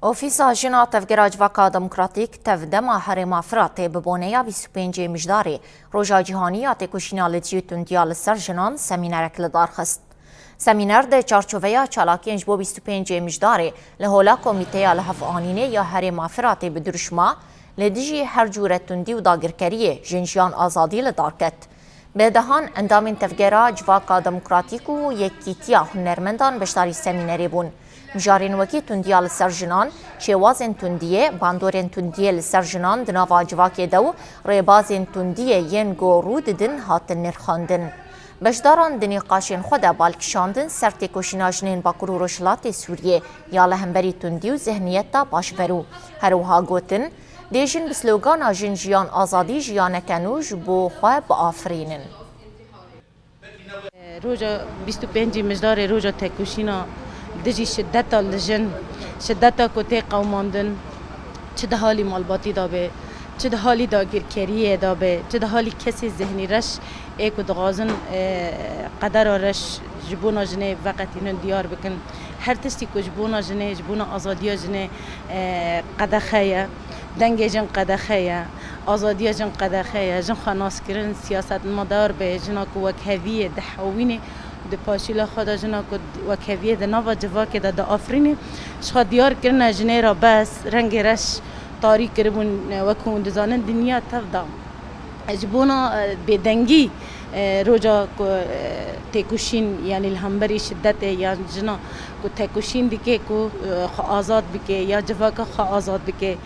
اوفیسا جنا تفگرا جواکا دموکراتیک تفدما هرما فراته ببونیا 25 مجداری روژا جهانی آتکوشینا لدیوتون دیال سر جنان سمینرک لدار خست. سمینر ده چارچوبیا چالاکینج بو 25 مجداری لهولا کمیته لحف آنینه یا هرما فراته بدرشما لدیجی هر جورتون دیو داگرکریه جنجیان آزادی لدار کت. به دهان اندامین تفگرا جواکا دموکراتیک و یکیتیا هنرمندان بشتاری سمینری بون. مجارین وکی تندیا لسرجنان، شوازن تندیه، باندورن تندیه لسرجنان دناوا جواکی دو، ریبازن تندیه ین گورو ددن هاتن نرخاندن. بشداران دنی قاشین خدا بالکشاندن سرتی کشیناجنین باکرو رشلات سوریه یا لهمبری تندیو ذهنیتا باشورو. هروها گوتن، دیجن بسلوگان آجن جیان آزادی جیانکنوش بو خواه آفرینن. روجا 25 مجدار روجا تکوشینا دجی شدت لجن شدت کوته قوماندن چه ده حالی مالباتی دابه چه ده حالی داگیرکریه دابه چه ده حالی کسی ذهنی رش ایکو دغازن قدر رش جبونا جنه وقتی نن دیار بکن هر تشتی کو جبونا جنه جبونا آزادی جنه قدخیه دنگ جن قدخیه آزادی جن قدخیه جن خناس کرن سیاست مدار به جنا کو وکهویه دحوینه د پاشیلا خدا جنا کو وکویه د نوا جواکه د آفرینه شخ دیار کرنا جنیرا بس رنگ رش تاریک کربون وکون دزانن دنیا تفدا اجبونا بدنگی روجا کو تکوشین یعنی الهمبری شدت یا جنا کو تکوشین دیگه کو آزاد بکه یا جواکه آزاد بکه